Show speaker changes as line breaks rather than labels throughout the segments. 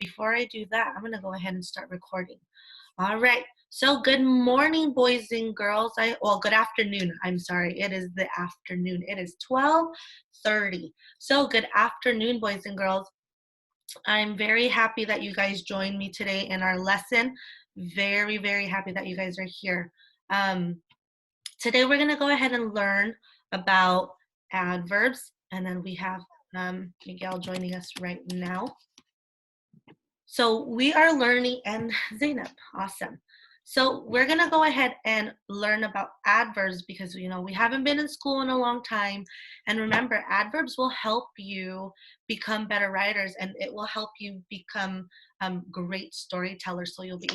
before I do that, I'm going to go ahead and start recording. All right. So good morning, boys and girls. Well, good afternoon. I'm sorry. It is the afternoon. It is 12:30. So good afternoon, boys and girls. I'm very happy that you guys joined me today in our lesson. Very, very happy that you guys are here. Today we're going to go ahead and learn about adverbs, and then we have Miguel joining us right now. So we are learning, and Zainab, awesome. So we're going to go ahead and learn about adverbs because, we haven't been in school in a long time. And remember, adverbs will help you become better writers, and it will help you become great storytellers. So you'll be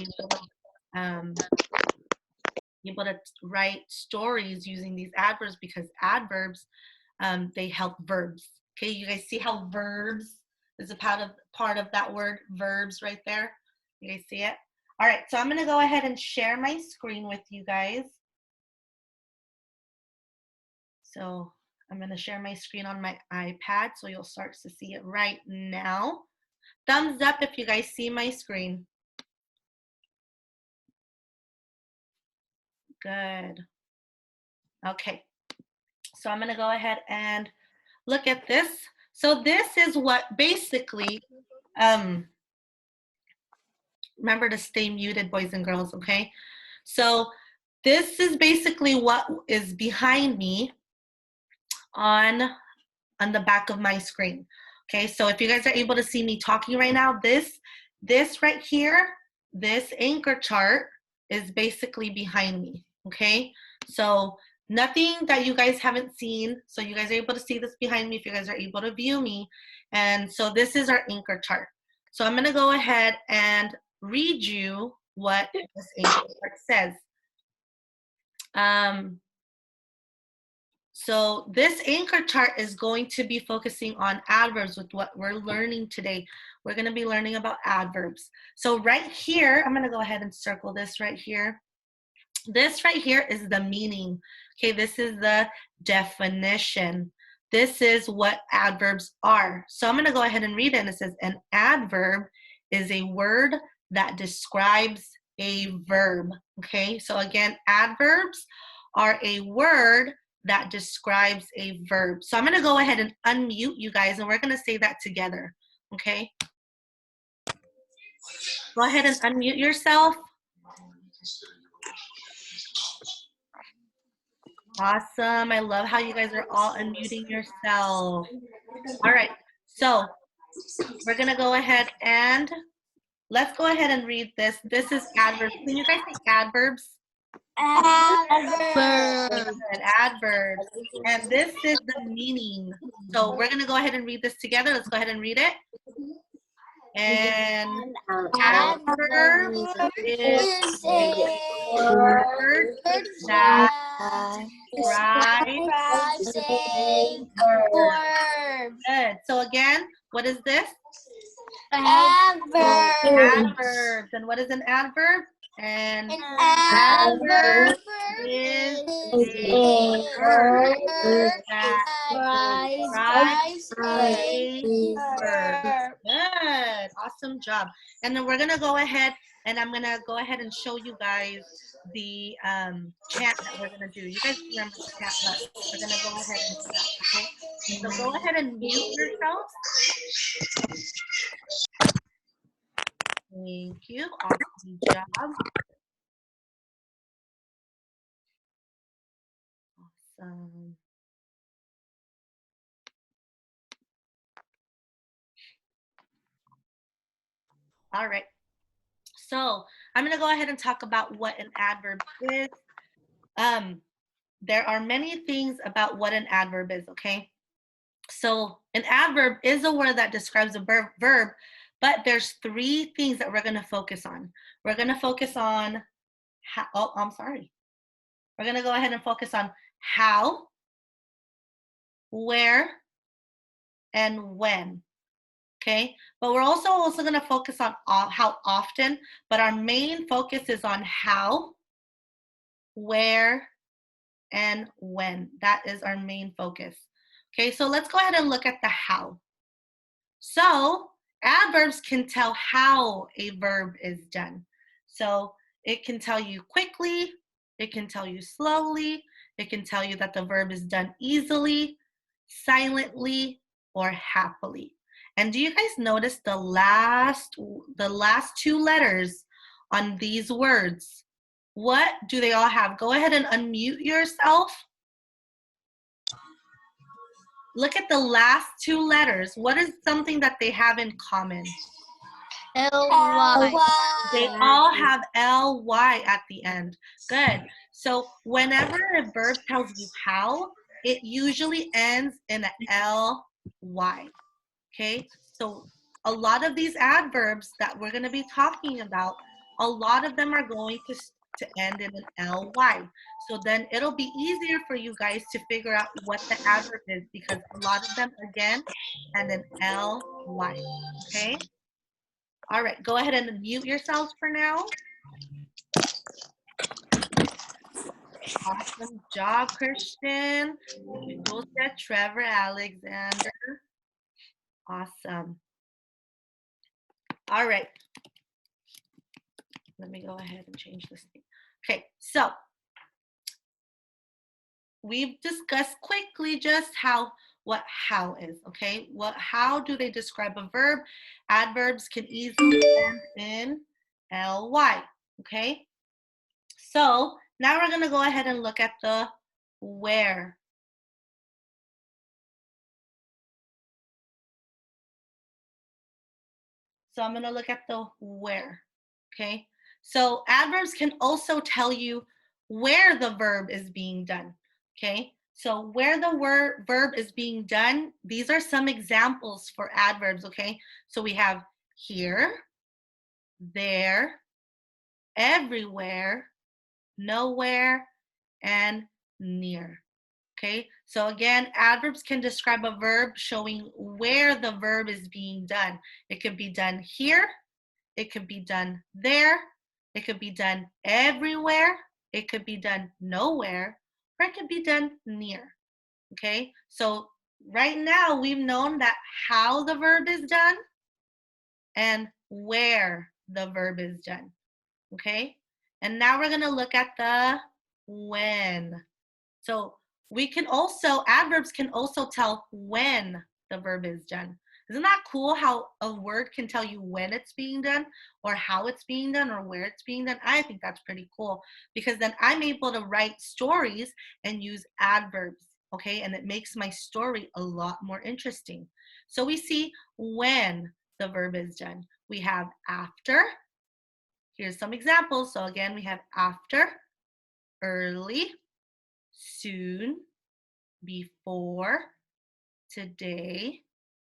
able to write stories using these adverbs because adverbs, they help verbs. Okay, you guys see how verbs is a part of that word, verbs right there? You guys see it? All right, so I'm going to go ahead and share my screen with you guys. So I'm going to share my screen on my iPad, so you'll start to see it right now. Thumbs up if you guys see my screen. Good. Okay, so I'm going to go ahead and look at this. So this is what basically, remember to stay muted, boys and girls, okay? So this is basically what is behind me on the back of my screen. Okay, so if you guys are able to see me talking right now, this right here, this anchor chart is basically behind me, okay? So nothing that you guys haven't seen, so you guys are able to see this behind me if you guys are able to view me. And so this is our anchor chart. So I'm gonna go ahead and read you what this anchor chart says. So this anchor chart is going to be focusing on adverbs with what we're learning today. We're going to be learning about adverbs. So right here, I'm going to go ahead and circle this right here. This right here is the meaning. Okay, this is the definition. This is what adverbs are. So I'm going to go ahead and read it, and it says, an adverb is a word that describes a verb. Okay, so again, adverbs are a word that describes a verb. So I'm going to go ahead and unmute you guys, and we're going to say that together, okay? Go ahead and unmute yourself. Awesome. I love how you guys are all unmuting yourself. All right. So we're going to go ahead and let's go ahead and read this. This is adverbs. Can you guys say adverbs?
Adverbs.
Adverbs. And this is the meaning. So we're going to go ahead and read this together. Let's go ahead and read it. And adverb is a word that describes a verb. Good. So again, what is this?
Adverbs.
Adverbs. And what is an adverb? An adverb is a word that describes a verb. Good. Awesome job. And then we're going to go ahead, and I'm going to go ahead and show you guys the chant that we're going to do. You guys remember the chant, but we're going to go ahead and do that, okay? So go ahead and mute yourselves. Thank you. Awesome job. Awesome. All right. So I'm going to go ahead and talk about what an adverb is. There are many things about what an adverb is, okay? So an adverb is a word that describes a verb, but there's three things that we're going to focus on. We're going to focus on how, We're going to go ahead and focus on how, where, and when. Okay, but we're also going to focus on how often, but our main focus is on how, where, and when. That is our main focus. Okay, so let's go ahead and look at the how. So Adverbs can tell how a verb is done. So it can tell you quickly, it can tell you slowly, it can tell you that the verb is done easily, silently, or happily. And do you guys notice the last two letters on these words? What do they all have? Go ahead and unmute yourself. Look at the last two letters. What is something that they have in common?
L-Y.
They all have ly at the end. Good. So whenever a verb tells you how, it usually ends in a ly. Okay? So a lot of these adverbs that we're going to be talking about, a lot of them are going to end in an ly. So then it'll be easier for you guys to figure out what the adverb is because a lot of them, again, end in ly. Okay? All right, go ahead and mute yourselves for now. Awesome job, Christian. You said Trevor Alexander. Awesome. All right. Let me go ahead and change this thing. Okay, so we've discussed quickly just what how is, okay? How do they describe a verb? Adverbs can easily end in ly, okay? So now we're gonna go ahead and look at the where. So I'm gonna look at the where, okay? So adverbs can also tell you where the verb is being done, okay? So where the verb is being done, these are some examples for adverbs, okay? So we have here, there, everywhere, nowhere, and near. Okay, so again, adverbs can describe a verb showing where the verb is being done. It could be done here, it could be done there, it could be done everywhere, it could be done nowhere, or it could be done near. Okay, so right now we've known that how the verb is done and where the verb is done. Okay, and now we're going to look at the when. So adverbs can also tell when the verb is done. Isn't that cool how a word can tell you when it's being done or how it's being done or where it's being done? I think that's pretty cool because then I'm able to write stories and use adverbs, okay? And it makes my story a lot more interesting. So we see when the verb is done. We have after. Here's some examples. So again, we have after, early, soon, before, today,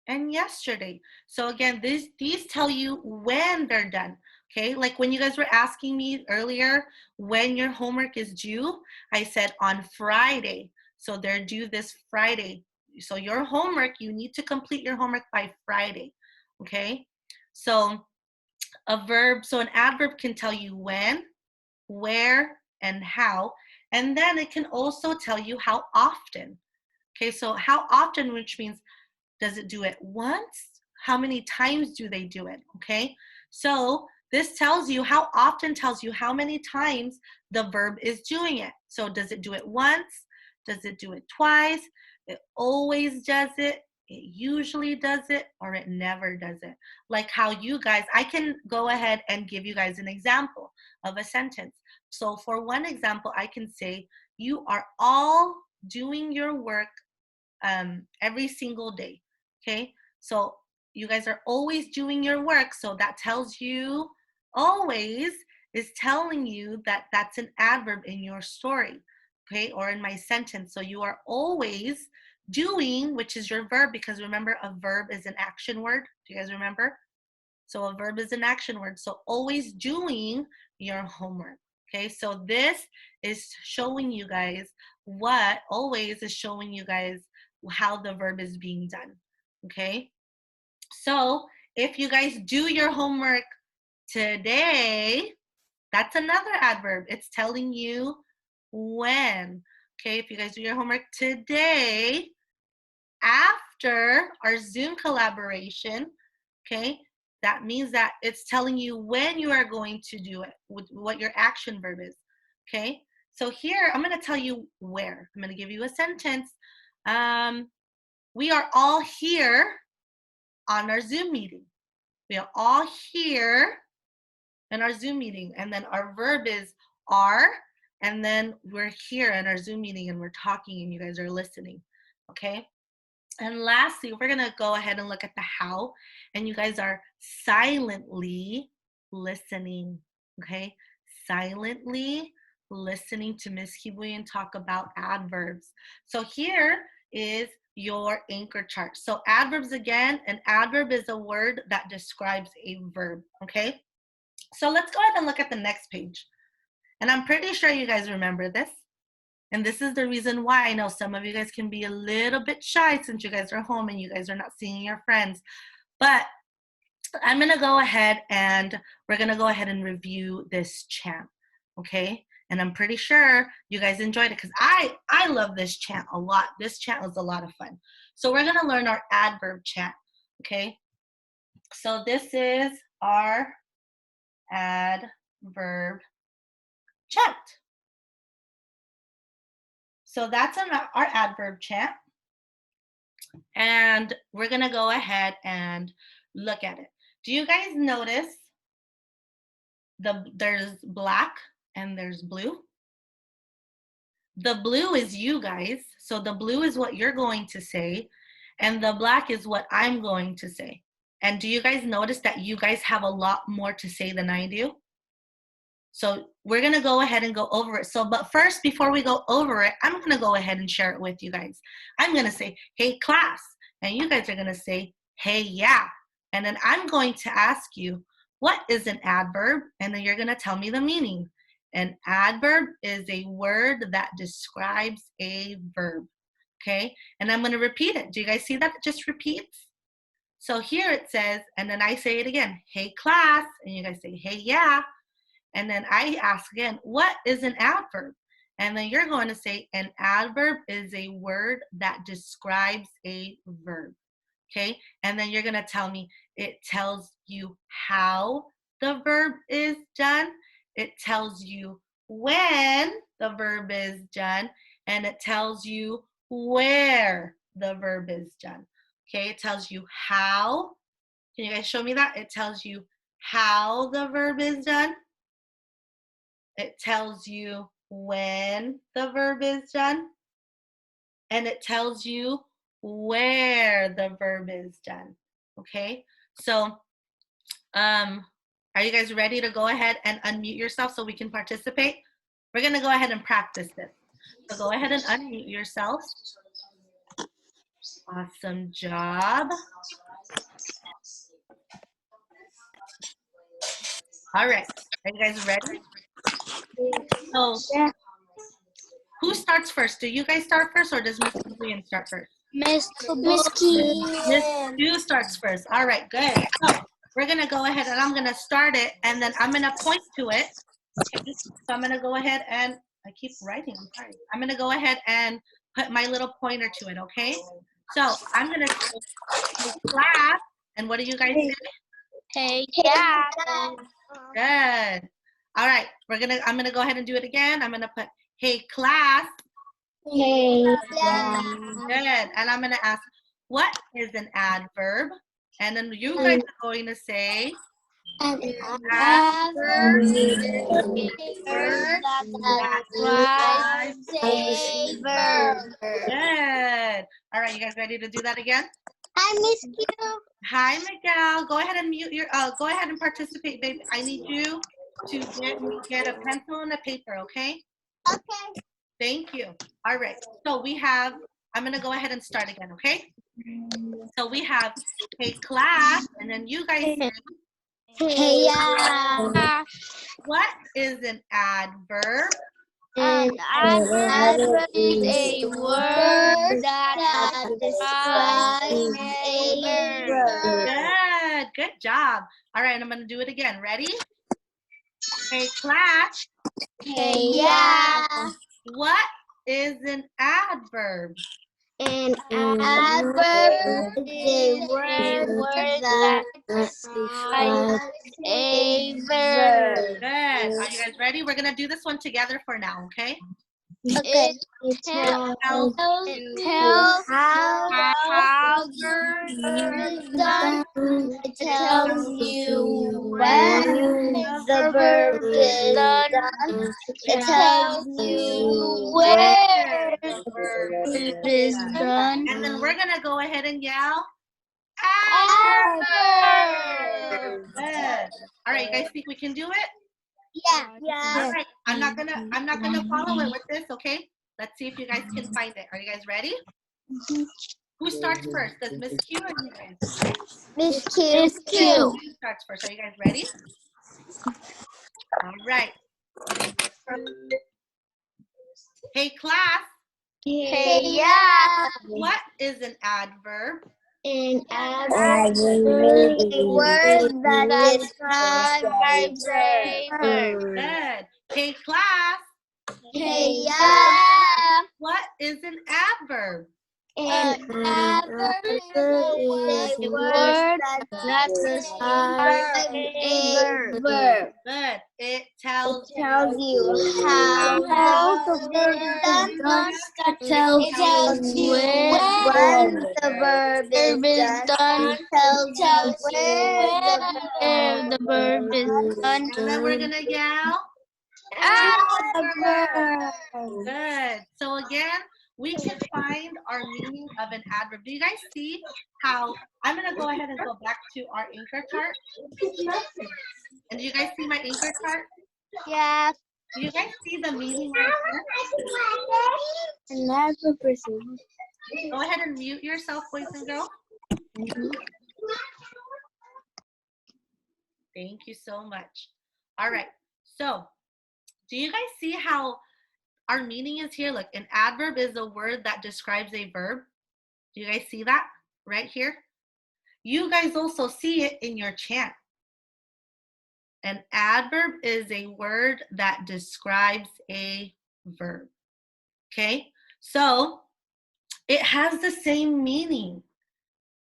and yesterday. So again, these tell you when they're done. Okay, like when you guys were asking me earlier when your homework is due, I said on Friday. So they're due this Friday. So your homework, you need to complete your homework by Friday. Okay, so an adverb can tell you when, where, and how, and then it can also tell you how often. Okay, so how often, which means does it do it once? How many times do they do it? Okay, so this tells you how often tells you how many times the verb is doing it. So does it do it once? Does it do it twice? It always does it. It usually does it, or it never does it. Like how you guys, I can go ahead and give you guys an example of a sentence. So for one example, I can say, you are all doing your work every single day. Okay, so you guys are always doing your work. So that tells you always is telling you that that's an adverb in your story, okay, or in my sentence. So you are always doing, which is your verb, because remember a verb is an action word. Do you guys remember? So a verb is an action word. So always doing your homework. Okay, so this is showing you guys always is showing you guys how the verb is being done. Okay, so if you guys do your homework today, that's another adverb. It's telling you when. Okay, if you guys do your homework today, after our Zoom collaboration, okay? That means that it's telling you when you are going to do it, what your action verb is, okay? So here, I'm gonna tell you where. I'm gonna give you a sentence. We are all here on our Zoom meeting. We are all here in our Zoom meeting. And then our verb is are, and then we're here in our Zoom meeting and we're talking and you guys are listening, okay? And lastly, we're gonna go ahead and look at the how, and you guys are silently listening, okay? Silently listening to Miss Kibuyan talk about adverbs. So here is your anchor chart. So adverbs again, an adverb is a word that describes a verb, okay? So let's go ahead and look at the next page. And I'm pretty sure you guys remember this. And this is the reason why I know some of you guys can be a little bit shy since you guys are home and you guys are not seeing your friends. But I'm gonna go ahead and we're gonna go ahead and review this chant, okay? And I'm pretty sure you guys enjoyed it because I love this chant a lot. This chant was a lot of fun. So we're gonna learn our adverb chant, okay? So this is our adverb chant. So that's our adverb chant. And we're gonna go ahead and look at it. Do you guys notice there's black and there's blue? The blue is you guys. So the blue is what you're going to say. And the black is what I'm going to say. And do you guys notice that you guys have a lot more to say than I do? So we're gonna go ahead and go over it. So, but first, before we go over it, I'm gonna go ahead and share it with you guys. I'm gonna say, hey class, and you guys are gonna say, hey yeah. And then I'm going to ask you, what is an adverb? And then you're gonna tell me the meaning. An adverb is a word that describes a verb, okay? And I'm gonna repeat it. Do you guys see that it just repeats? So here it says, and then I say it again, hey class, and you guys say, hey yeah. And then I ask again, what is an adverb? And then you're going to say an adverb is a word that describes a verb, okay? And then you're going to tell me it tells you how the verb is done, it tells you when the verb is done, and it tells you where the verb is done, okay? It tells you how. Can you guys show me that? It tells you how the verb is done. It tells you when the verb is done, and it tells you where the verb is done, okay? So, are you guys ready to go ahead and unmute yourself so we can participate? We're gonna go ahead and practice this. So go ahead and unmute yourself. Awesome job. All right, are you guys ready? So, who starts first? Do you guys start first or does Miss Julian start first?
Miss
Miss
Kibuyan.
Q starts first. All right, good. So we're gonna go ahead and I'm gonna start it and then I'm gonna point to it. Okay. So I'm gonna go ahead and I keep writing, I'm sorry. I'm gonna go ahead and put my little pointer to it, okay? So I'm gonna say hey, class, and what do you guys say?
Hey, yeah.
Good. All right, I'm gonna go ahead and do it again. I'm gonna put hey class.
Hey,
yeah. Good. And I'm gonna ask, what is an adverb? And then you guys are going to say
An
adverb
is
is
a
a word
that
that
describes a verb.
Good. All right, you guys ready to do that again?
Hi, Miss Q.
Hi, Miguel. Go ahead and mute your. Go ahead and participate, baby. I need you to get a pencil and a paper, okay?
Okay.
Thank you. All right. So we have. I'm gonna go ahead and start again, okay? So we have hey class, and then you guys say,
Hey, yeah.
what is an adverb?
An adverb is a word that describes a verb.
Good. Good job. All right, I'm gonna do it again. Ready? Hey class.
Hey, yeah.
What is an adverb?
An adverb is a word that describes a verb.
Good. Are you guys ready? We're going to do this one together for now, okay?
Okay. It tells how the verb is done. It tells you when the verb is done. It tells you where the verb is done.
And then we're going to go ahead and yell,
Adverb.
Good. All right, you guys think we can do it?
Yeah.
All right. I'm not gonna follow it with this, okay? Let's see if you guys can find it. Are you guys ready? Who starts first? Does Miss Q or you guys?
Miss Q.
Who starts first? Are you guys ready? All right. Hey class,
Hey, yeah.
what is an adverb?
An adverb is a word that describes a verb.
Good. Hey class,
Hey, yeah.
what is an adverb?
An adverb is a word that describes a verb.
Good. It tells
Tells you how the verb is done. It tells you when the verb is done. It tells you where the verb is done.
and then we're gonna yell.
Adverb.
Good. So again, we can find our meaning of an adverb. Do you guys see how I'm gonna go ahead and go back to our anchor chart? And do you guys see my anchor chart?
Yeah.
Do you guys see the meaning right
An adverb is
here? Go ahead and mute yourself, boys and girls. Thank you so much. All right. So do you guys see how our meaning is here? Look, an adverb is a word that describes a verb. Do you guys see that right here? You guys also see it in your chant. An adverb is a word that describes a verb. Okay, so it has the same meaning,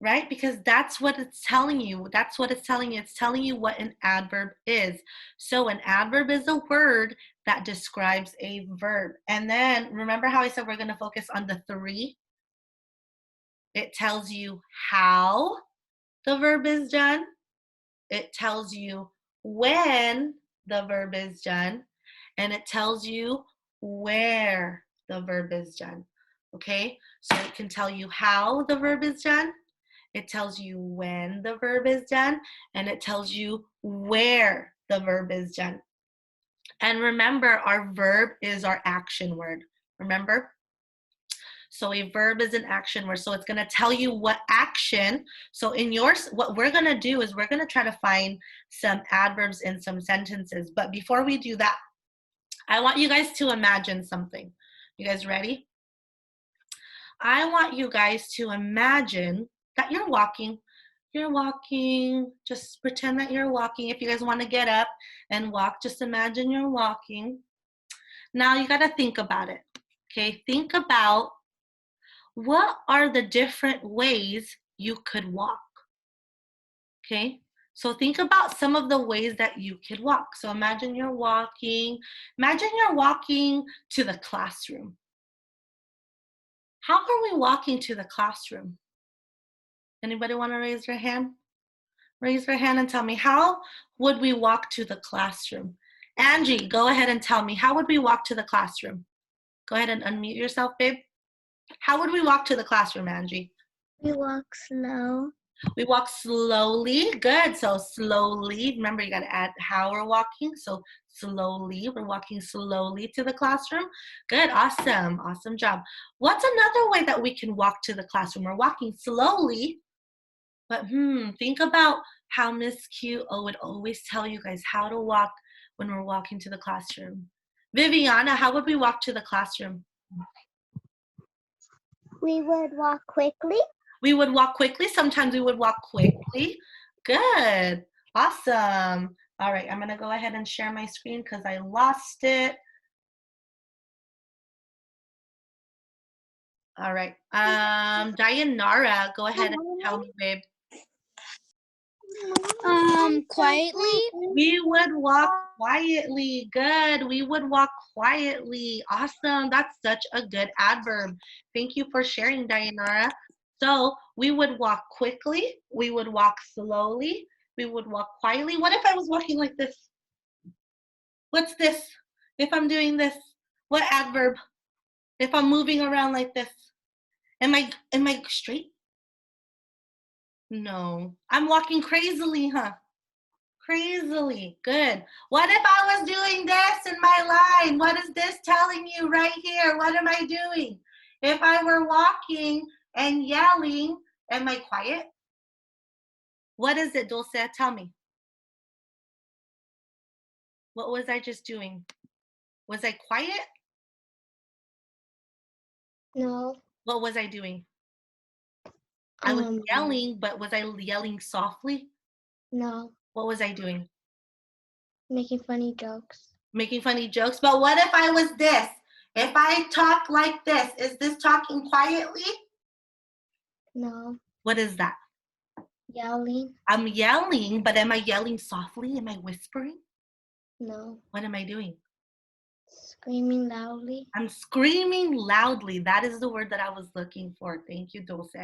right? Because that's what it's telling you. That's what it's telling you. It's telling you what an adverb is. So an adverb is a word that describes a verb. And then remember how I said we're going to focus on the three? It tells you how the verb is done. It tells you when the verb is done. And it tells you where the verb is done. Okay, so it can tell you how the verb is done. It tells you when the verb is done, and it tells you where the verb is done. And remember, our verb is our action word. Remember? So a verb is an action word. So it's going to tell you what action. So in yours, what we're going to do is we're going to try to find some adverbs in some sentences. But before we do that, I want you guys to imagine something. You guys ready? I want you guys to imagine that you're walking. You're walking. Just pretend that you're walking. If you guys want to get up and walk, just imagine you're walking. Now you got to think about it. Okay, think about what are the different ways you could walk. Okay, so think about some of the ways that you could walk. So imagine you're walking. Imagine you're walking to the classroom. How are we walking to the classroom? Anybody want to raise their hand? Raise your hand and tell me, how would we walk to the classroom? Angie, go ahead and tell me, how would we walk to the classroom? Go ahead and unmute yourself, babe. How would we walk to the classroom, Angie?
We walk slow.
We walk slowly. Good. So slowly. Remember, you got to add how we're walking. So slowly. We're walking slowly to the classroom. Good. Awesome. Awesome job. What's another way that we can walk to the classroom? We're walking slowly. But think about how Miss Q would always tell you guys how to walk when we're walking to the classroom. Viviana, how would we walk to the classroom?
We would walk quickly.
We would walk quickly. Sometimes we would walk quickly. Good. Awesome. All right, I'm going to go ahead and share my screen because I lost it. All right. Dayanara, go ahead and tell me, babe.
Quietly.
We would walk quietly. Good. We would walk quietly. Awesome. That's such a good adverb. Thank you for sharing, Dayanara. So we would walk quickly. We would walk slowly. We would walk quietly. What if I was walking like this? What's this? If I'm doing this, what adverb? If I'm moving around like this, am I straight? No. I'm walking crazily, huh? Crazily. Good. What if I was doing this in my line? What is this telling you right here? What am I doing? If I were walking and yelling, am I quiet? What is it, Dulce? Tell me. What was I just doing? Was I quiet?
No.
What was I doing? I was yelling, but was I yelling softly?
No.
What was I doing?
Making funny jokes.
Making funny jokes. But what if I was this? If I talk like this, is this talking quietly?
No.
What is that?
Yelling.
I'm yelling, but am I yelling softly? Am I whispering?
No.
What am I doing?
Screaming loudly.
I'm screaming loudly. That is the word that I was looking for. Thank you, Dulce.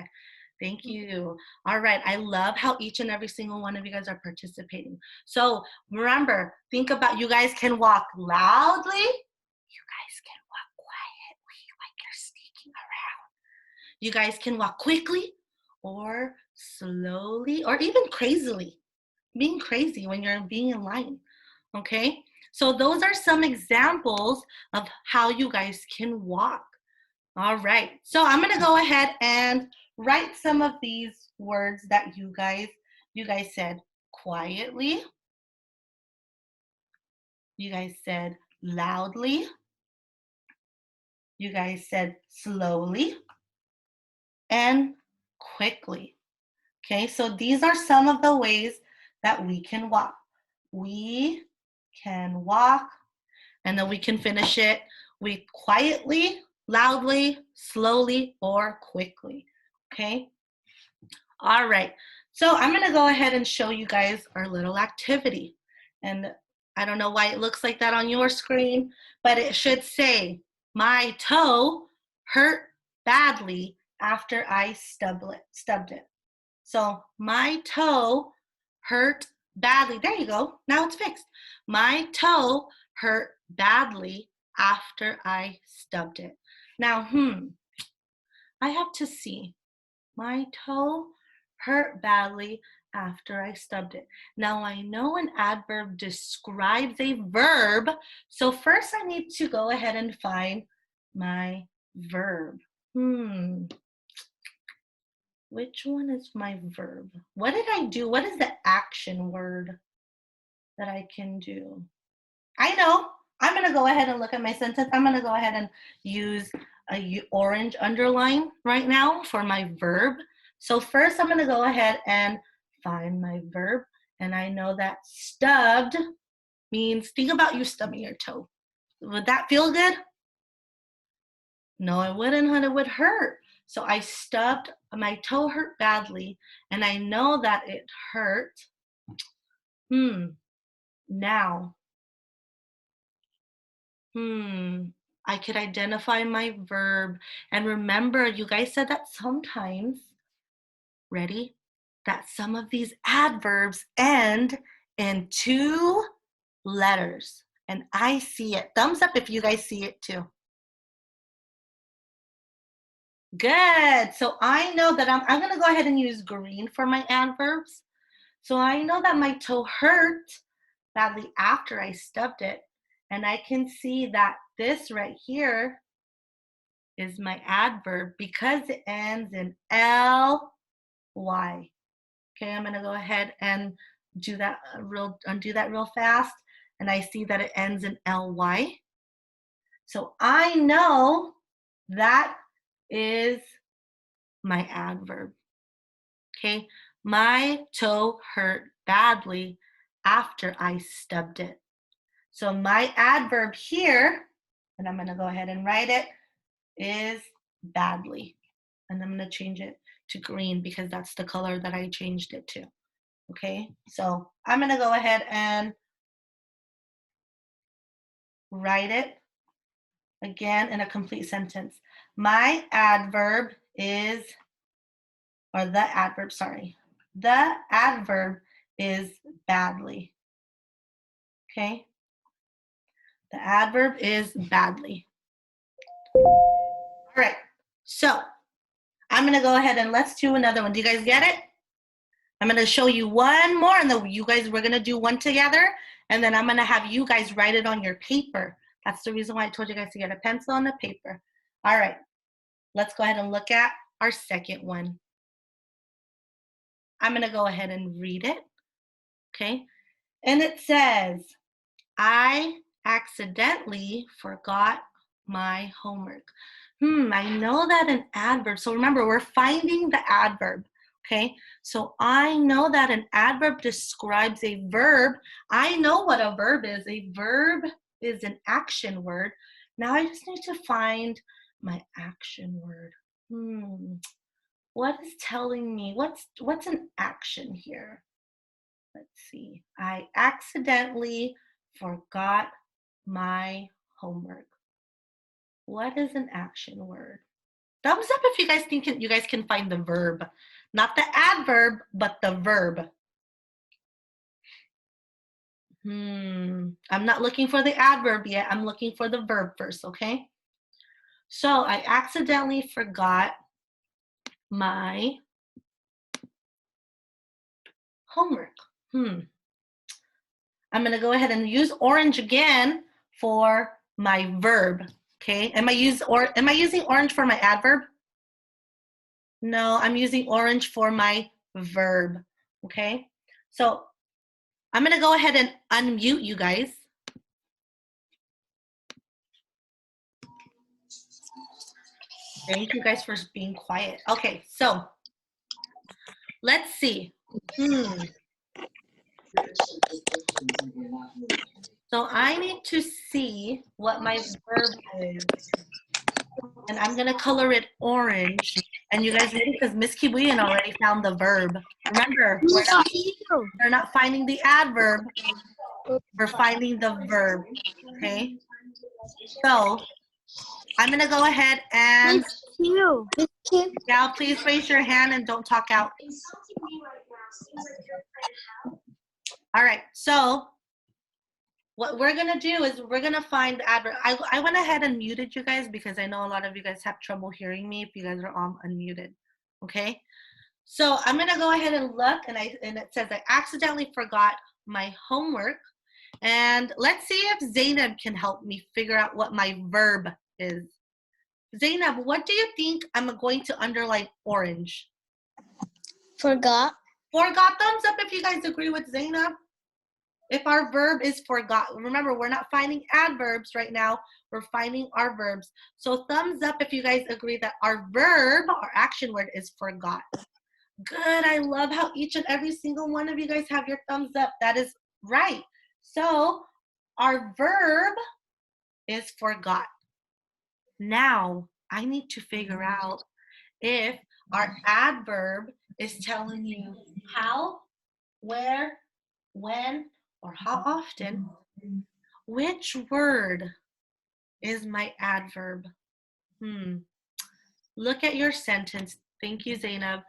Thank you. All right. I love how each and every single one of you guys are participating. So remember, think about, you guys can walk loudly. You guys can walk quietly like you're sneaking around. You guys can walk quickly or slowly or even crazily. Being crazy when you're being in line. Okay? So those are some examples of how you guys can walk. All right. So I'm going to go ahead and write some of these words that you guys said quietly. You guys said loudly. You guys said slowly and quickly. Okay? So these are some of the ways that we can walk. We can walk, and then we can finish it with quietly, loudly, slowly, or quickly. Okay? All right. So I'm going to go ahead and show you guys our little activity. And I don't know why it looks like that on your screen, but it should say, my toe hurt badly after I stubbed it. So my toe hurt badly. There you go. Now it's fixed. My toe hurt badly after I stubbed it. Now, I have to see. My toe hurt badly after I stubbed it. Now I know an adverb describes a verb. So first I need to go ahead and find my verb. Which one is my verb? What did I do? What is the action word that I can do? I know. I'm going to go ahead and look at my sentence. I'm going to go ahead and use a orange underline right now for my verb. So first I'm going to go ahead and find my verb. And I know that stubbed means, think about you stubbing your toe. Would that feel good? No, it wouldn't, honey. It would hurt. So I stubbed, my toe hurt badly, and I know that it hurt. Now. I could identify my verb. And remember, you guys said that sometimes, ready? That some of these adverbs end in 2 letters. And I see it. Thumbs up if you guys see it too. Good. So I know that I'm going to go ahead and use green for my adverbs. So I know that my toe hurt badly after I stubbed it. And I can see that this right here is my adverb because it ends in ly. Okay, I'm going to go ahead and undo that real fast. And I see that it ends in ly. So I know that is my adverb. Okay, my toe hurt badly after I stubbed it. So my adverb here, and I'm going to go ahead and write it, is badly. And I'm going to change it to green because that's the color that I changed it to. Okay, so I'm going to go ahead and write it again in a complete sentence. My adverb is, or the adverb, sorry. The adverb is badly. Okay, the adverb is badly. All right, so I'm going to go ahead and let's do another one. Do you guys get it? I'm going to show you one more, and then you guys, we're going to do one together, and then I'm going to have you guys write it on your paper. That's the reason why I told you guys to get a pencil and a paper. All right, let's go ahead and look at our second one. I'm going to go ahead and read it, okay? And it says, I accidentally forgot my homework. I know that an adverb, so remember, we're finding the adverb, okay? So I know that an adverb describes a verb. I know what a verb is. A verb is an action word. Now I just need to find my action word. What is telling me, what's an action here? Let's see. I accidentally forgot my homework. What is an action word? Thumbs up if you guys think you guys can find the verb. Not the adverb, but the verb. I'm not looking for the adverb yet. I'm looking for the verb first, okay? So I accidentally forgot my homework. I'm going to go ahead and use orange again for my verb. Okay, am I using orange for my adverb? No, I'm using orange for my verb. Okay, so I'm going to go ahead and unmute you guys. Thank you guys for being quiet. Okay, so let's see. So I need to see what my verb is. And I'm going to color it orange. And you guys ready? Because Miss Kibuyan already found the verb. Remember, we're not finding the adverb. We're finding the verb. Okay? So I'm going to go ahead and... Gal, please raise your hand and don't talk out. All right. So what we're going to do is we're going to find the adverb. I went ahead and muted you guys because I know a lot of you guys have trouble hearing me if you guys are all unmuted. Okay? So I'm going to go ahead and look, and it says I accidentally forgot my homework. And let's see if Zainab can help me figure out what my verb is. Zainab, what do you think I'm going to underline orange?
Forgot.
Forgot. Thumbs up if you guys agree with Zainab. If our verb is forgot. Remember, we're not finding adverbs right now. We're finding our verbs. So thumbs up if you guys agree that our verb, our action word, is forgot. Good. I love how each and every single one of you guys have your thumbs up. That is right. So our verb is forgot. Now I need to figure out if our adverb is telling you how, where, when, or how often. Which word is my adverb? Look at your sentence. Thank you, Zainab.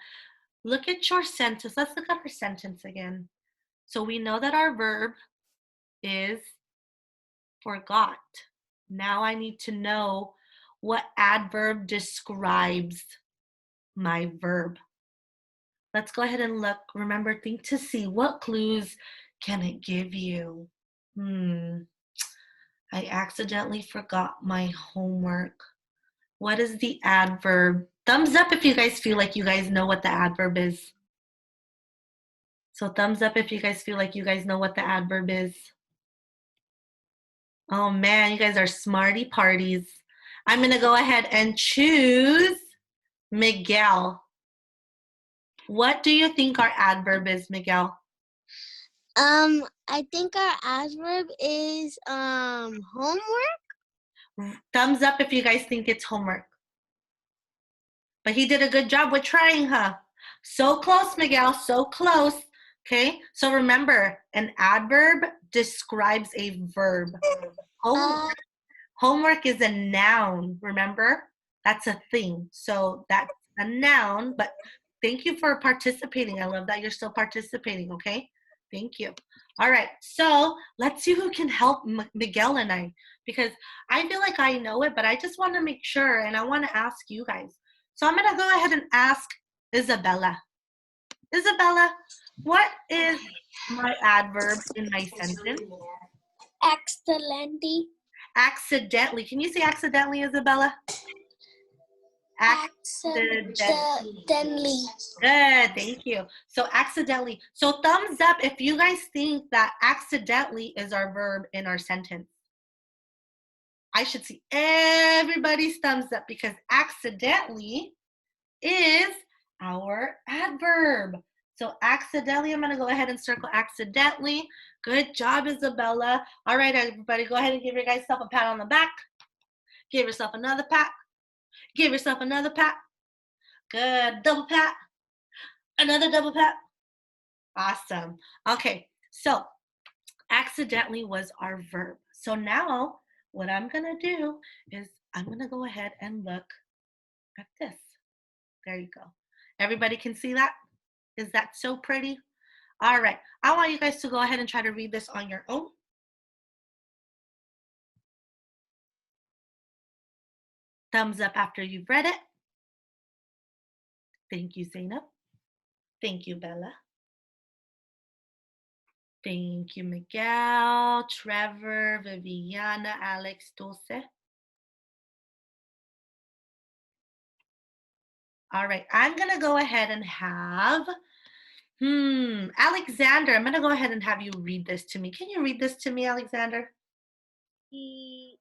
Look at your sentence. Let's look at our sentence again. So we know that our verb is forgot. Now I need to know what adverb describes my verb. Let's go ahead and look. Remember, think to see what clues can it give you. I accidentally forgot my homework. What is the adverb? Thumbs up if you guys feel like you guys know what the adverb is. So thumbs up if you guys feel like you guys know what the adverb is. Oh man, you guys are smarty parties. I'm going to go ahead and choose Miguel. What do you think our adverb is, Miguel?
I think our adverb is homework.
Thumbs up if you guys think it's homework. But he did a good job with trying, huh? So close, Miguel, so close. Okay, so remember, an adverb describes a verb. Homework is a noun, remember? That's a thing. So that's a noun, but thank you for participating. I love that you're still participating, okay? Thank you. All right, so let's see who can help Miguel and I, because I feel like I know it, but I just want to make sure, and I want to ask you guys. So I'm going to go ahead and ask Isabella. Isabella, what is my adverb in my sentence?
Accidentally.
Accidentally. Can you say accidentally, Isabella?
Accidentally.
Good, thank you. So accidentally. So thumbs up if you guys think that accidentally is our verb in our sentence. I should see everybody's thumbs up because accidentally is our adverb. So accidentally, I'm going to go ahead and circle accidentally. Good job, Isabella. All right, everybody, go ahead and give yourself a pat on the back. Give yourself another pat. Give yourself another pat. Good. Double pat. Another double pat. Awesome. Okay, so accidentally was our verb. So now what I'm going to do is I'm going to go ahead and look at this. There you go. Everybody can see that? Is that so pretty? All right. I want you guys to go ahead and try to read this on your own. Thumbs up after you've read it. Thank you, Zainab. Thank you, Bella. Thank you, Miguel, Trevor, Viviana, Alex, Dulce. All right, I'm gonna go ahead and have, Alexander, I'm gonna go ahead and have you read this to me. Can you read this to me, Alexander?
He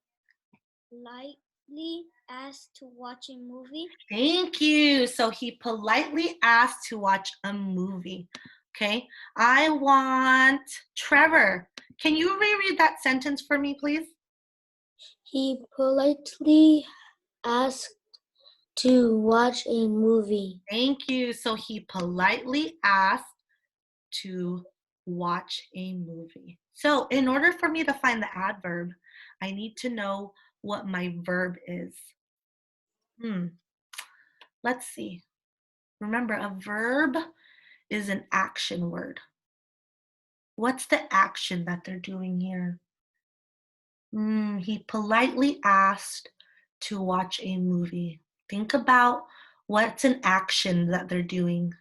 politely asked to watch a movie.
Thank you. So he politely asked to watch a movie. Okay, I want Trevor. Can you reread that sentence for me, please?
He politely asked to watch a movie.
Thank you. So he politely asked to watch a movie. So in order for me to find the adverb, I need to know what my verb is. Let's see. Remember, a verb is an action word. What's the action that they're doing here? He politely asked to watch a movie. Think about what's an action that they're doing.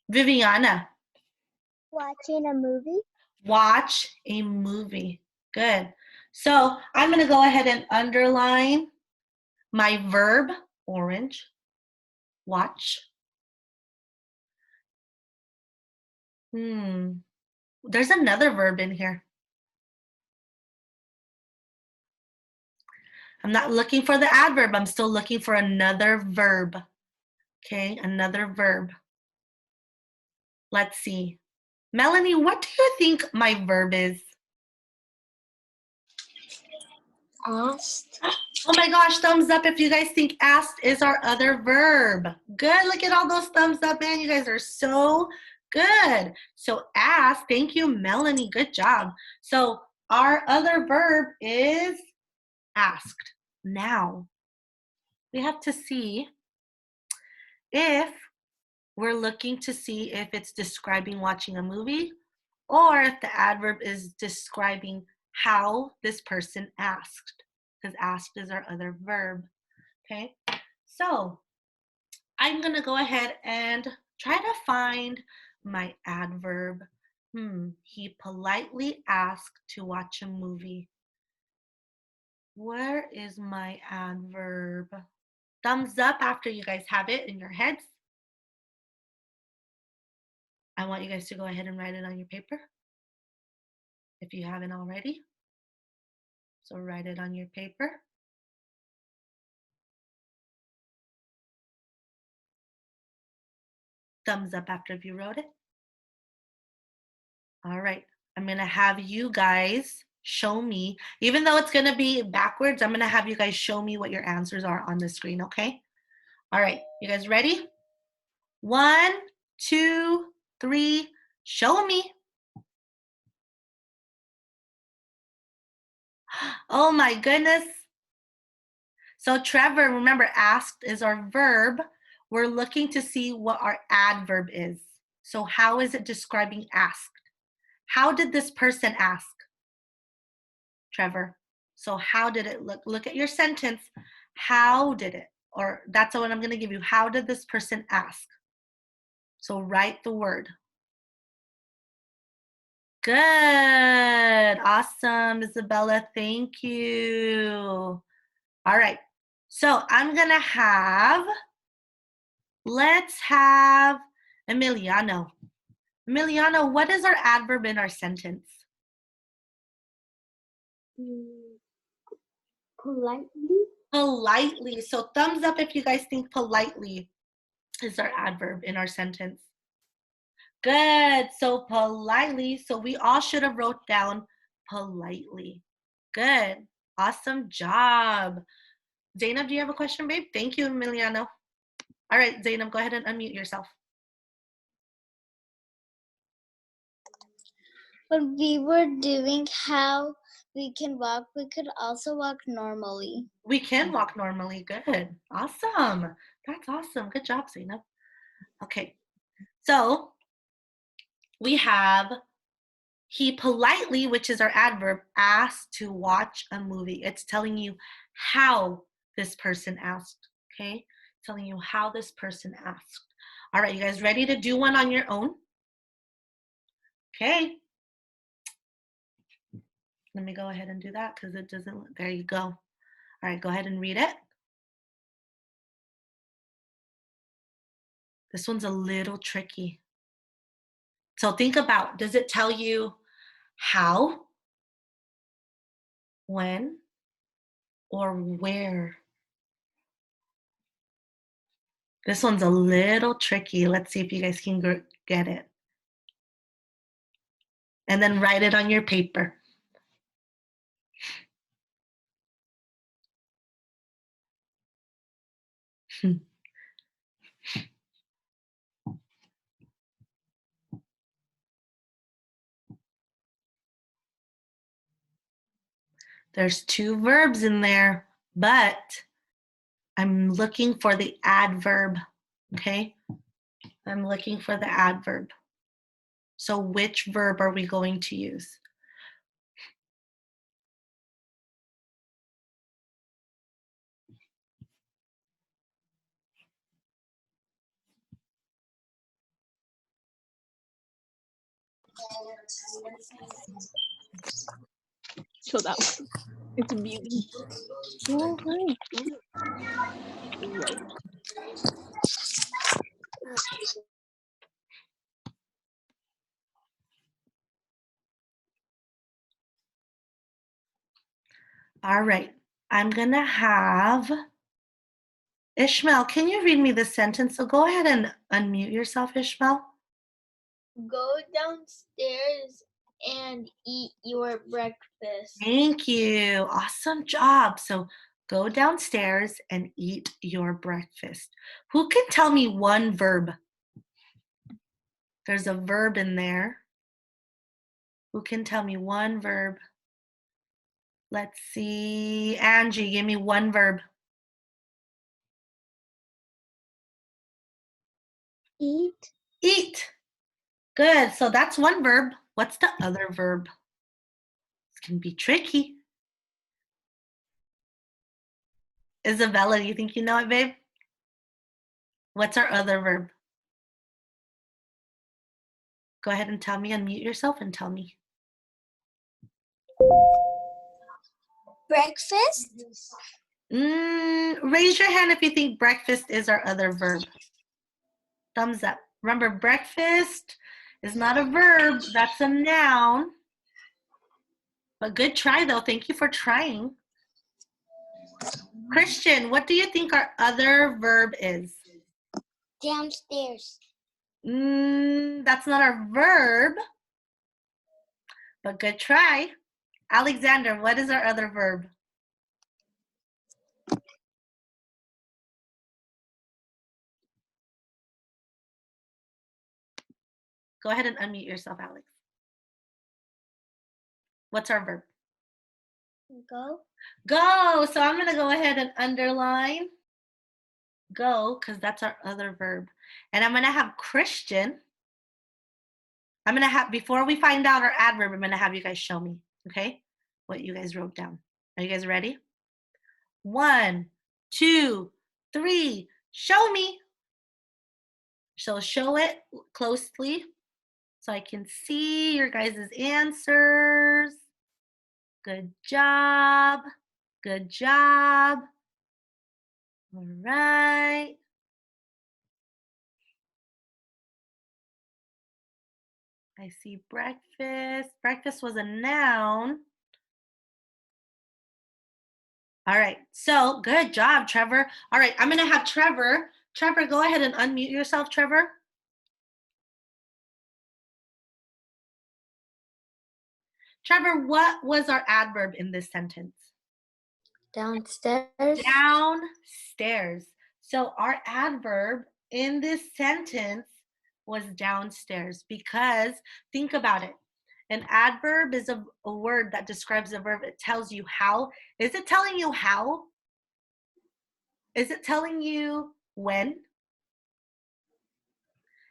Viviana.
Watching a movie.
Watch a movie. Good. So I'm going to go ahead and underline my verb, orange, watch. There's another verb in here. I'm not looking for the adverb. I'm still looking for another verb. Okay, another verb. Let's see. Melanie, what do you think my verb is?
Asked.
Oh my gosh, thumbs up if you guys think asked is our other verb. Good, look at all those thumbs up, man. You guys are so good. So asked, thank you, Melanie, good job. So our other verb is asked. Now, we have to see if we're looking to see if it's describing watching a movie or if the adverb is describing how this person asked, because asked is our other verb. Okay, so I'm gonna go ahead and try to find my adverb. He politely asked to watch a movie. Where is my adverb? Thumbs up after you guys have it in your heads. I want you guys to go ahead and write it on your paper if you haven't already. So write it on your paper. Thumbs up after if you wrote it. All right, I'm gonna have you guys show me. Even though it's going to be backwards, I'm going to have you guys show me what your answers are on the screen, okay? All right, you guys ready? 1, 2, 3, show me. Oh my goodness. So Trevor, remember asked is our verb. We're looking to see what our adverb is. So how is it describing asked? How did this person ask? Trevor. So how did it look? Look at your sentence. How did it? Or that's what I'm going to give you. How did this person ask? So write the word. Good. Awesome, Isabella. Thank you. All right. So I'm going to have, let's have Emiliano. Emiliano, what is our adverb in our sentence?
Politely.
Politely. So thumbs up if you guys think politely is our adverb in our sentence. Good. So politely. So we all should have wrote down politely. Good. Awesome job. Zainab, do you have a question, babe? Thank you, Emiliano. All right, Zainab, go ahead and unmute yourself.
When we were doing how we can walk, we could also walk normally.
We can walk normally. Good. Awesome. That's awesome. Good job, Zainab. Okay. So we have he politely, which is our adverb, asked to watch a movie. It's telling you how this person asked. Okay. Telling you how this person asked. All right, you guys ready to do one on your own? Okay. Let me go ahead and do that because it doesn't, there you go. All right, go ahead and read it. This one's a little tricky. So think about, does it tell you how, when, or where? This one's a little tricky. Let's see if you guys can get it. And then write it on your paper. There's 2 verbs in there, but I'm looking for the adverb, okay? I'm looking for the adverb. So which verb are we going to use?
So that one. It's beauty. Oh, hi.
All right, I'm gonna have Ishmael, can you read me the sentence? So go ahead and unmute yourself, Ishmael.
Go downstairs and eat your breakfast.
Thank you. Awesome job. So go downstairs and eat your breakfast. Who can tell me one verb? There's a verb in there. Who can tell me one verb? Let's see. Angie, give me one verb.
Eat.
Eat. Good. So that's one verb. What's the other verb? This can be tricky. Isabella, do you think you know it, babe? What's our other verb? Go ahead and tell me, unmute yourself and tell me.
Breakfast.
Raise your hand if you think breakfast is our other verb. Thumbs up. Remember, breakfast is not a verb, that's a noun. But good try though, thank you for trying. Christian, what do you think our other verb is?
Downstairs.
That's not our verb, but good try. Alexander, what is our other verb? Go ahead and unmute yourself, Alex. What's our verb?
Go.
Go. So I'm going to go ahead and underline go because that's our other verb. And I'm going to have Christian. I'm going to have, before we find out our adverb, I'm going to have you guys show me, okay, what you guys wrote down. Are you guys ready? 1, 2, 3, show me. So show it closely so I can see your guys' answers. Good job. Good job. All right. I see breakfast. Breakfast was a noun. All right. So good job, Trevor. All right. I'm going to have Trevor. Trevor, go ahead and unmute yourself, Trevor. Trevor, what was our adverb in this sentence?
Downstairs.
Downstairs. So our adverb in this sentence was downstairs because think about it. An adverb is a word that describes a verb. It tells you how. Is it telling you how? Is it telling you when?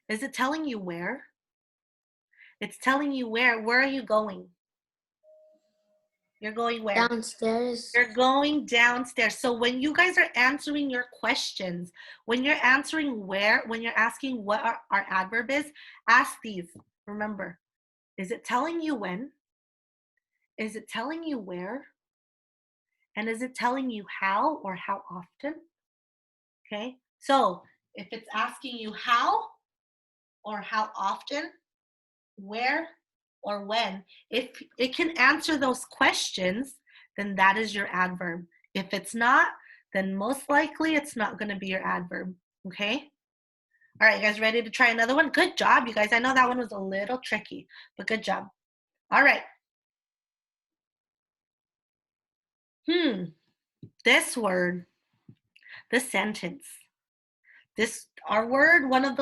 Is it telling you where? It's telling you where. Where are you going? You're going where?
Downstairs.
You're going downstairs. So when you guys are answering your questions, when you're answering where, when you're asking what our adverb is, ask these. Remember, is it telling you when? Is it telling you where? And is it telling you how or how often? Okay, so if it's asking you how or how often, where or when, if it can answer those questions, then that is your adverb. If it's not, then most likely it's not going to be your adverb. Okay? All right, you guys ready to try another one? Good job, you guys. I know that one was a little tricky, but good job. All right. This word, this sentence, our word, one of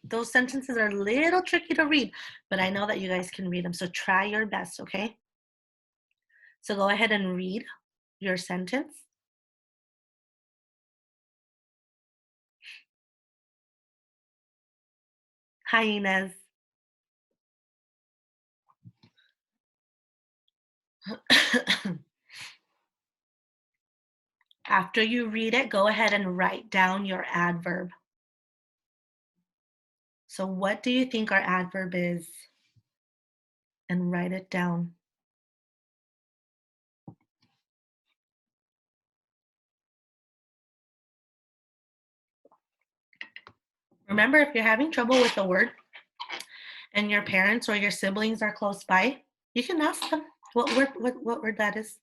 those sentences are a little tricky to read, but I know that you guys can read them, so try your best, okay? So go ahead and read your sentence. Hi, Inez. After you read it, go ahead and write down your adverb. So what do you think our adverb is? And write it down. Remember, if you're having trouble with a word and your parents or your siblings are close by, you can ask them what word that is.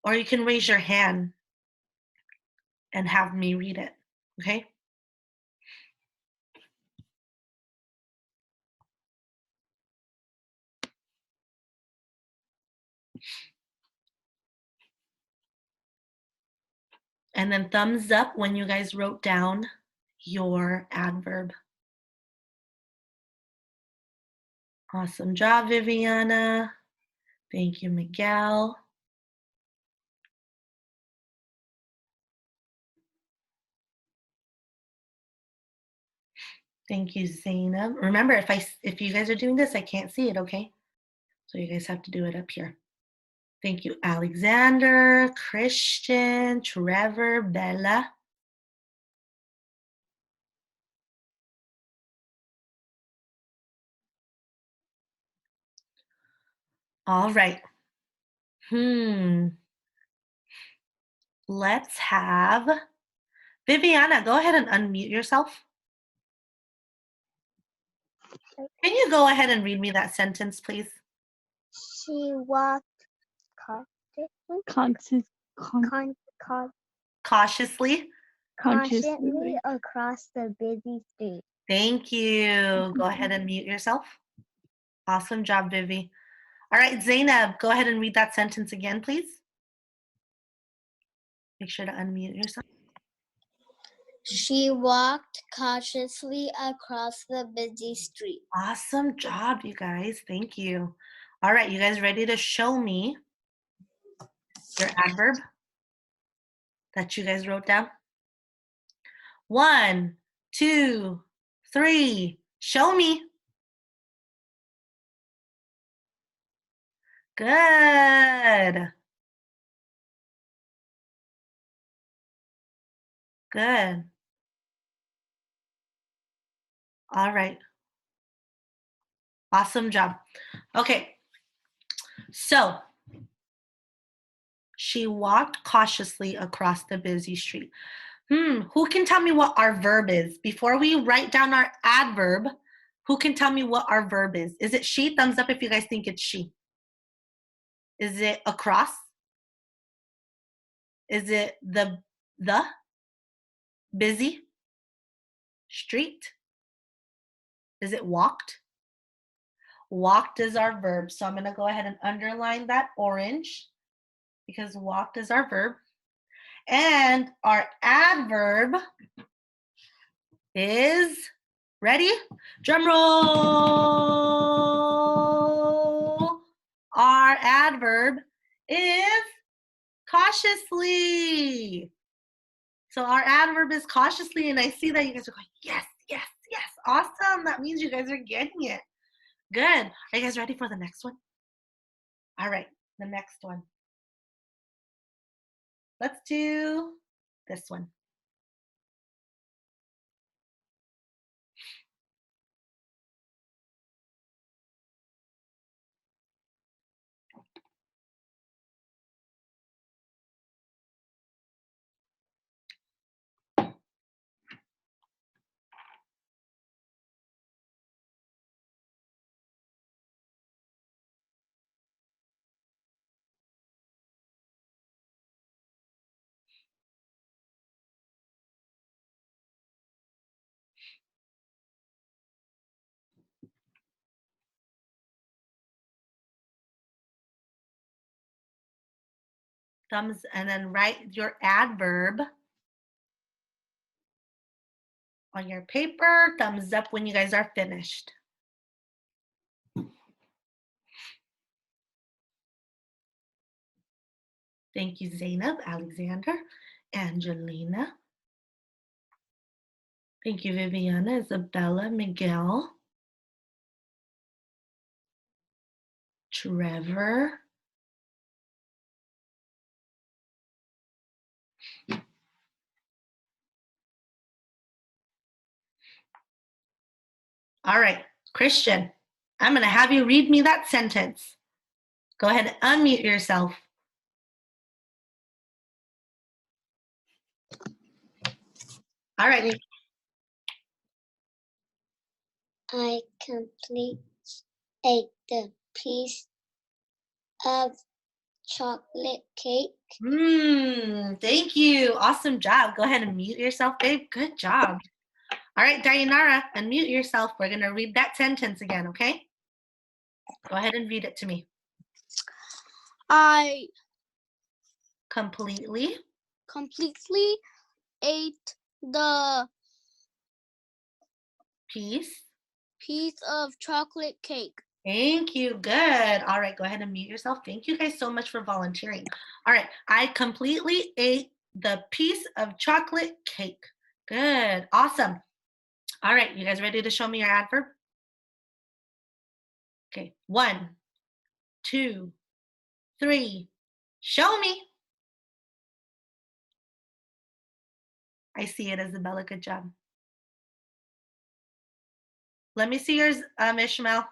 Or you can raise your hand and have me read it, okay? And then thumbs up when you guys wrote down your adverb. Awesome job, Viviana. Thank you, Miguel. Thank you, Zainab. Remember, if you guys are doing this, I can't see it, okay? So you guys have to do it up here. Thank you, Alexander, Christian, Trevor, Bella. All right. Let's have Viviana, go ahead and unmute yourself. Can you go ahead and read me that sentence, please?
She walked
Cautiously
across the busy street.
Thank you. Go ahead and mute yourself. Awesome job, Vivi. All right, Zainab, go ahead and read that sentence again, please. Make sure to unmute yourself.
She walked cautiously across the busy street.
Awesome job, you guys. Thank you. All right, you guys ready to show me your adverb that you guys wrote down? 1, 2, 3. Show me. Good. Good. All right. Awesome job. Okay. So, she walked cautiously across the busy street. Who can tell me what our verb is? Before we write down our adverb, who can tell me what our verb is? Is it she? Thumbs up if you guys think it's she. Is it across? Is it the busy street? Is it walked? Walked is our verb. So I'm going to go ahead and underline that orange because walked is our verb. And our adverb is, ready? Drum roll. Our adverb is cautiously. So our adverb is cautiously, and I see that you guys are going, yes, yes, yes. Awesome. That means you guys are getting it. Good. Are you guys ready for the next one? All right, the next one. Let's do this one. Thumbs, and then write your adverb on your paper. Thumbs up when you guys are finished. Thank you, Zainab, Alexander, Angelina. Thank you, Viviana, Isabella, Miguel, Trevor. All right, Christian, I'm going to have you read me that sentence. Go ahead and unmute yourself. All right.
I complete ate the piece of chocolate cake.
Thank you. Awesome job. Go ahead and mute yourself, babe. Good job. All right, Dayanara, unmute yourself. We're going to read that sentence again, okay? Go ahead and read it to me.
I
Completely
ate the
piece
of chocolate cake.
Thank you. Good. All right, go ahead and mute yourself. Thank you guys so much for volunteering. All right, I completely ate the piece of chocolate cake. Good. Awesome. All right, you guys ready to show me your adverb? Okay, 1, 2, 3. Show me. I see it, Isabella. Good job. Let me see yours, Ishmael.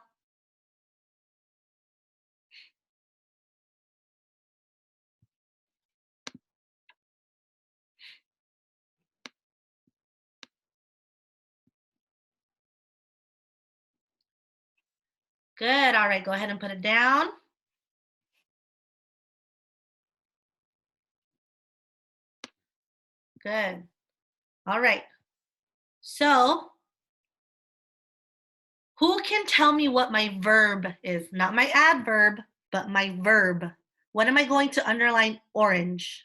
Good. All right, go ahead and put it down. Good. All right. So Who can tell me what my verb is? Not my adverb, but my verb. What am I going to underline orange?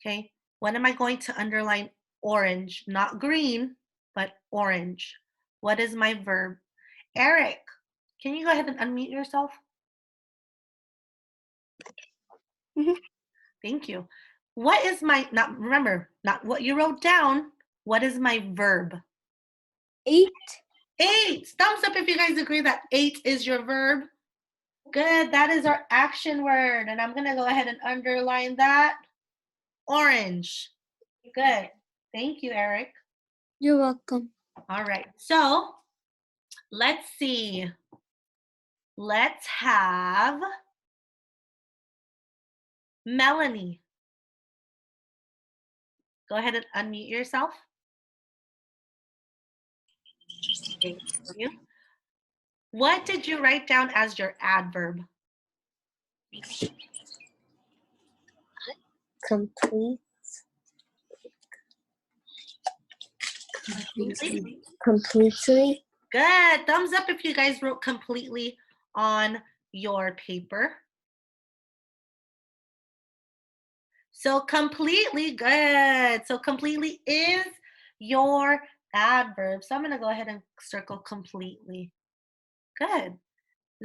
Okay, what am I going to underline orange? Not green, but orange. What is my verb? Eric, can you go ahead and unmute yourself? Thank you. What is my, not remember, not what you wrote down. What is my verb?
8.
8. Thumbs up if you guys agree that 8 is your verb. Good. That is our action word. And I'm going to go ahead and underline that. Orange. Good. Thank you, Eric.
You're welcome.
All right. So let's see. Let's have Melanie. Go ahead and unmute yourself. Thank you. What did you write down as your adverb?
Complete.
Completely.
Completely.
Good. Thumbs up if you guys wrote completely on your paper. So completely, good. So completely is your adverb. So I'm going to go ahead and circle completely. Good.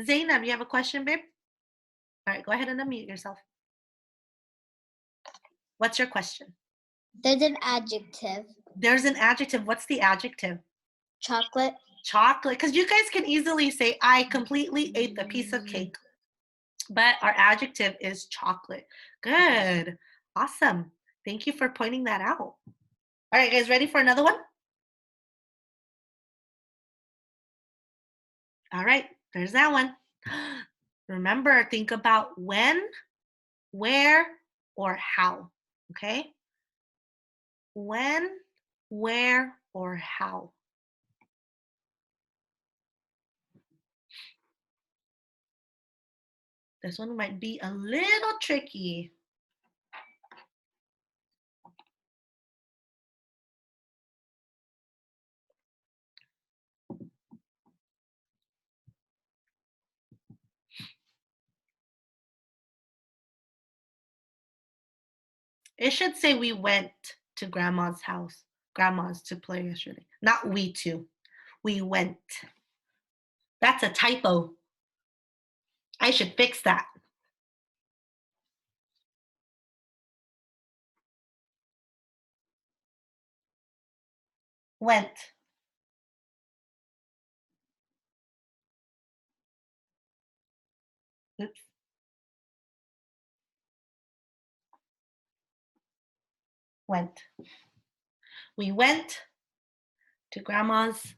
Zainab, you have a question, babe? All right, go ahead and unmute yourself. What's your question?
There's an adjective.
There's an adjective. What's the adjective?
Chocolate.
Chocolate. Because you guys can easily say, I completely ate the piece of cake. But our adjective is chocolate. Good. Awesome. Thank you for pointing that out. All right, guys, ready for another one? All right, there's that one. Remember, think about when, where, or how, okay? When, where, or how. This one might be a little tricky. It should say we went to grandma's house, grandma's to play yesterday. Not we two, we went. That's a typo. I should fix that. Went. Oops. Went. We went to grandma's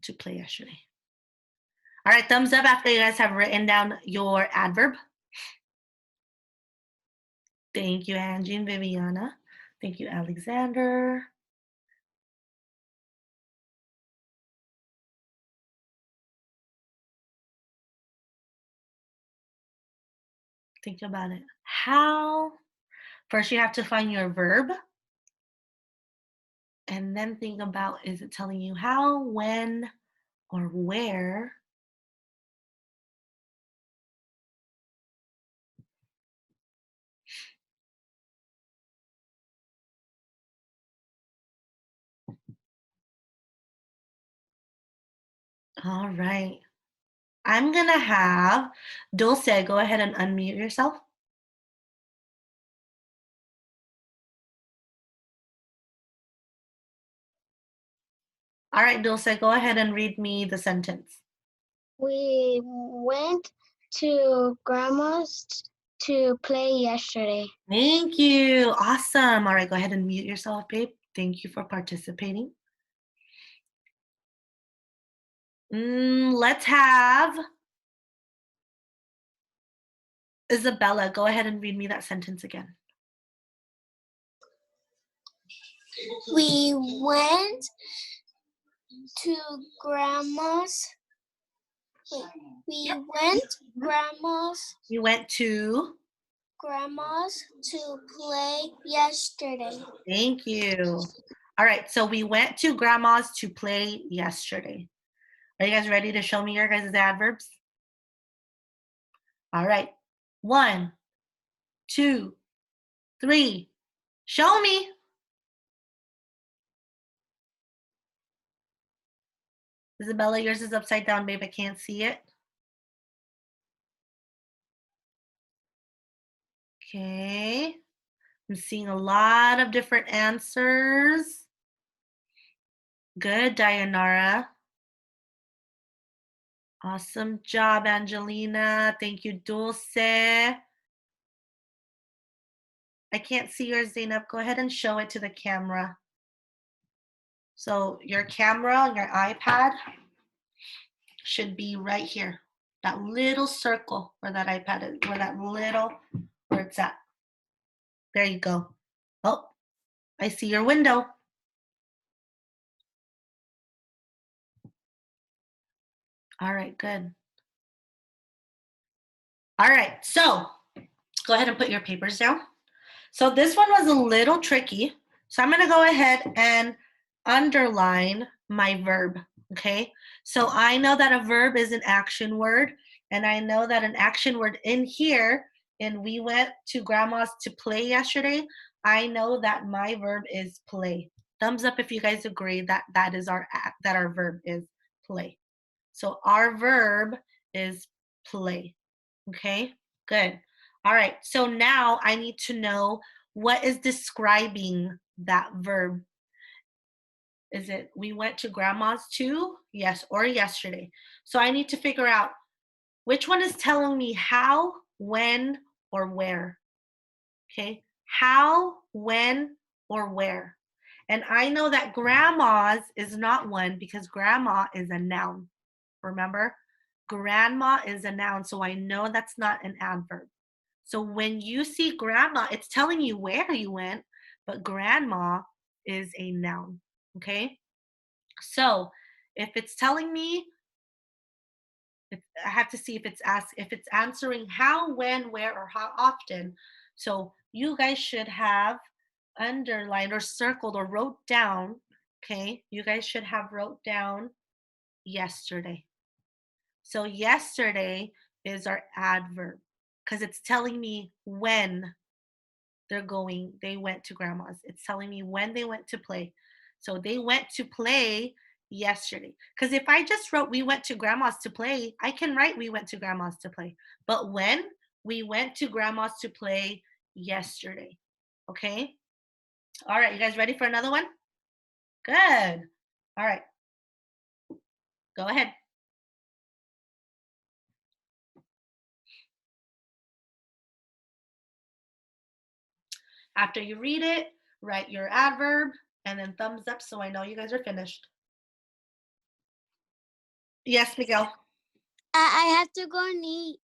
to play yesterday. All right, thumbs up after you guys have written down your adverb. Thank you, Angie and Viviana. Thank you, Alexander. Think about it. How? First, you have to find your verb. And then think about, is it telling you how, when, or where? All right. I'm going to have Dulce, go ahead and unmute yourself. All right, Dulce, go ahead and read me the sentence.
We went to grandma's to play yesterday.
Thank you. Awesome. All right, go ahead and mute yourself, babe. Thank you for participating. Let's have Isabella. Go ahead and read me that sentence again.
We went to grandma's. We went
You went to.
grandma's to play yesterday.
Thank you. All right, so we went to grandma's to play yesterday. Are you guys ready to show me your guys' adverbs? All right. 1, 2, 3. Show me. Isabella, yours is upside down, babe. I can't see it. Okay. I'm seeing a lot of different answers. Good, Dayanara. Awesome job, Angelina. Thank you, Dulce. I can't see yours, Zainab. Go ahead and show it to the camera. So your camera on your iPad should be right here. That little circle where that iPad is, where it's at. There you go. Oh, I see your window. All right, good. All right, so go ahead and put your papers down. So this one was a little tricky. So I'm gonna go ahead and underline my verb, okay? So I know that a verb is an action word, and I know that an action word in here, and we went to grandma's to play yesterday, I know that my verb is play. Thumbs up if you guys agree that our verb is play. So our verb is play, okay? Good. All right, so now I need to know what is describing that verb. Is it we went to grandma's too? Yes, or yesterday. So I need to figure out which one is telling me how, when, or where. Okay, how, when, or where. And I know that grandma's is not one because grandma is a noun. Remember? Grandma is a noun, so I know that's not an adverb. So when you see grandma, it's telling you where you went, but grandma is a noun, okay? So if it's telling me, I have to see if it's answering how, when, where, or how often. So you guys should have underlined or circled or wrote down, okay? You guys should have wrote down yesterday. So yesterday is our adverb because it's telling me when they went to grandma's. It's telling me when they went to play. So they went to play yesterday. Because if I just wrote we went to grandma's to play, I can write we went to grandma's to play. But when we went to grandma's to play yesterday. Okay? All right, you guys ready for another one? Good. All right. Go ahead. After you read it, write your adverb and then thumbs up so I know you guys are finished. Yes, Miguel.
I have to go and eat.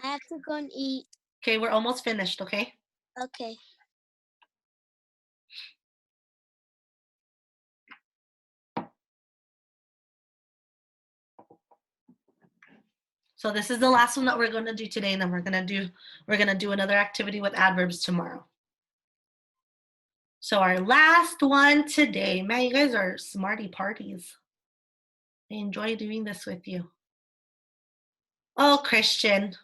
I have to go and eat.
Okay, we're almost finished, okay?
Okay.
So this is the last one that we're going to do today, and then we're going to do another activity with adverbs tomorrow. So our last one today, man, you guys are smarty parties. I enjoy doing this with you. Oh, Christian.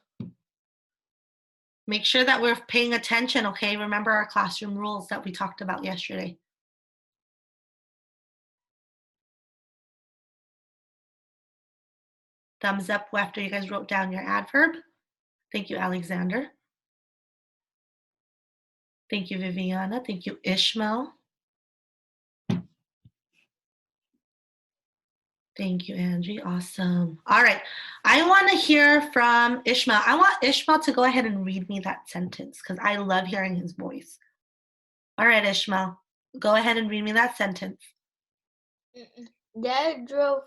Make sure that we're paying attention, okay? Remember our classroom rules that we talked about yesterday. Thumbs up after you guys wrote down your adverb. Thank you, Alexander. Thank you, Viviana. Thank you, Ishmael. Thank you, Angie. Awesome. All right. I want to hear from Ishmael. I want Ishmael to go ahead and read me that sentence because I love hearing his voice. All right, Ishmael. Go ahead and read me that sentence.
Dad drove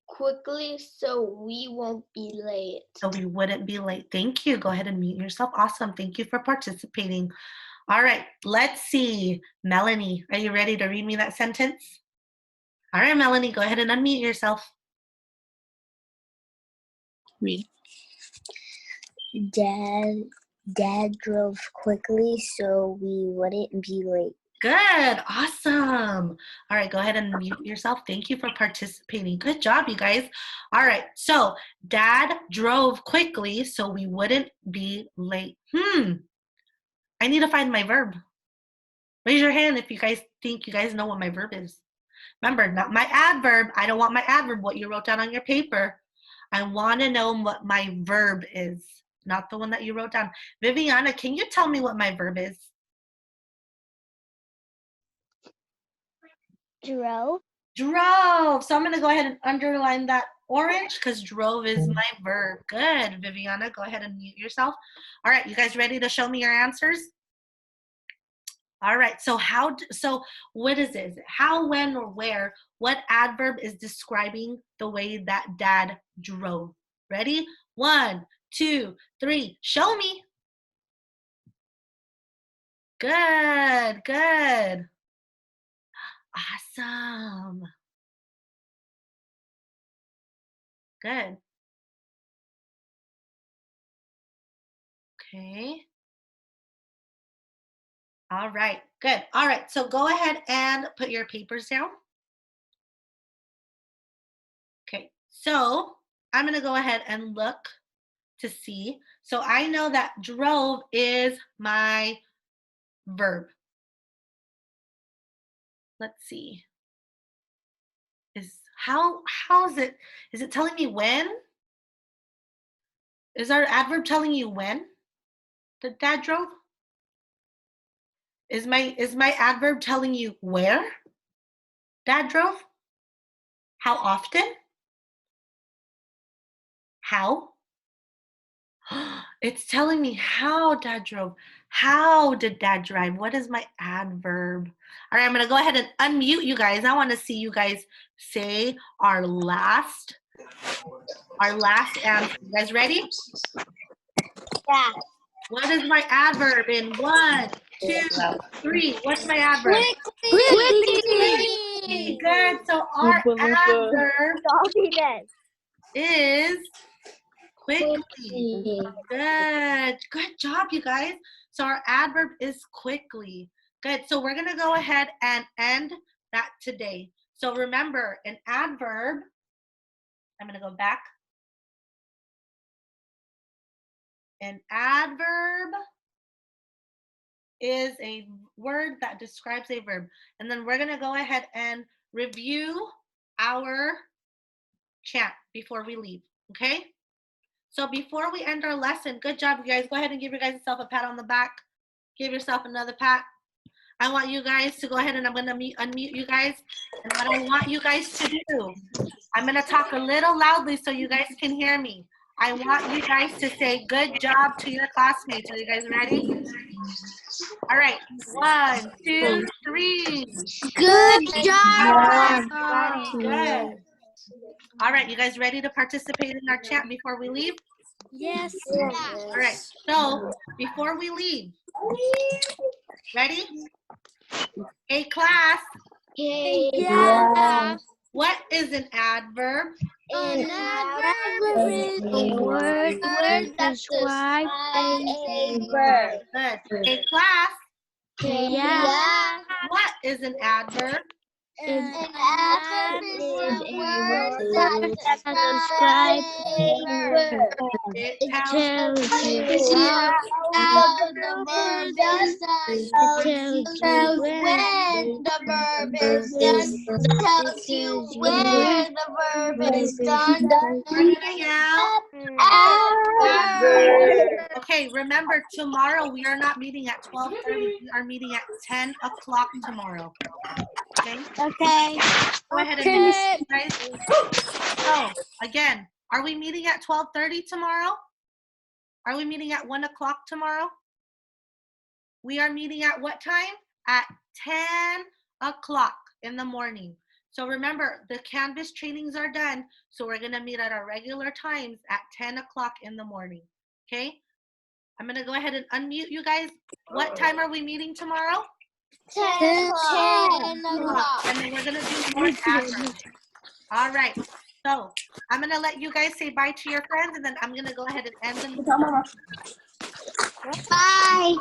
quickly so we won't be late.
So we wouldn't be late. Thank you. Go ahead and mute yourself. Awesome. Thank you for participating. All right. Let's see. Melanie, are you ready to read me that sentence? All right, Melanie, go ahead and unmute yourself.
Read.
Dad drove quickly so we wouldn't be late.
Good. Awesome. All right, go ahead and mute yourself. Thank you for participating. Good job, you guys. All right, so Dad drove quickly so we wouldn't be late. I need to find my verb. Raise your hand if you guys think you guys know what my verb is. Remember, not my adverb. I don't want my adverb, what you wrote down on your paper. I want to know what my verb is, not the one that you wrote down. Viviana, can you tell me what my verb is?
Drove.
Drove. So I'm going to go ahead and underline that orange because drove is my verb. Good. Viviana, go ahead and mute yourself. All right, you guys ready to show me your answers? All right, so what is it? Is it how, when, or where? What adverb is describing the way that Dad drove? Ready? 1, 2, 3. Show me. Good, good. Awesome. Good. Okay. All right, good. All right, so go ahead and put your papers down. Okay, so I'm going to go ahead and look to see. So I know that drove is my verb. Let's see. How is it telling me when? Is our adverb telling you when that Dad drove? Is my adverb telling you where Dad drove? How often? How? It's telling me how Dad drove. How did Dad drive? What is my adverb? All right, I'm going to go ahead and unmute you guys. I want to see you guys say our last answer. You guys ready?
Yeah.
What is my adverb in 1, 2, 3? What's my adverb?
Quickly.
Good. So our adverb is quickly. Good. Good job, you guys. So our adverb is quickly. Good. So we're going to go ahead and end that today. So remember, an adverb, I'm going to go back. An adverb is a word that describes a verb. And then we're going to go ahead and review our chant before we leave, okay? So before we end our lesson, good job, you guys. Go ahead and give yourself a pat on the back. Give yourself another pat. I want you guys to go ahead and I'm going to unmute you guys. And what I want you guys to do, I'm going to talk a little loudly so you guys can hear me. I want you guys to say good job to your classmates. Are you guys ready? All right. 1, 2, 3.
Good job.
Good. All right. You guys ready to participate in our chant before we leave?
Yes.
All right. So before we leave, ready? Hey, class.
Yeah.
What is an adverb?
An adverb is a word that describes a verb.
Good. Hey, class.
Yeah.
What is an adverb?
An adverb is a word that describes a verb.
It
It
tells
tells you how the verb is done. It tells when the verb is done. It tells you where the verb is done.
Working out.
Adverb.
Okay, remember tomorrow we are not meeting at 12:30. We are meeting at 10 o'clock tomorrow. Okay?
Okay.
Go ahead and meet you guys. So again, are we meeting at 12:30 tomorrow? Are we meeting at 1 o'clock tomorrow? We are meeting at what time? At 10 o'clock in the morning. So remember, the Canvas trainings are done, so we're going to meet at our regular times at 10 o'clock in the morning. Okay? I'm going to go ahead and unmute you guys. What time are we meeting tomorrow?
10 o'clock.
And then we're going to do more adverbs. All right. So I'm going to let you guys say bye to your friends, and then I'm going to go ahead and end them.
Bye.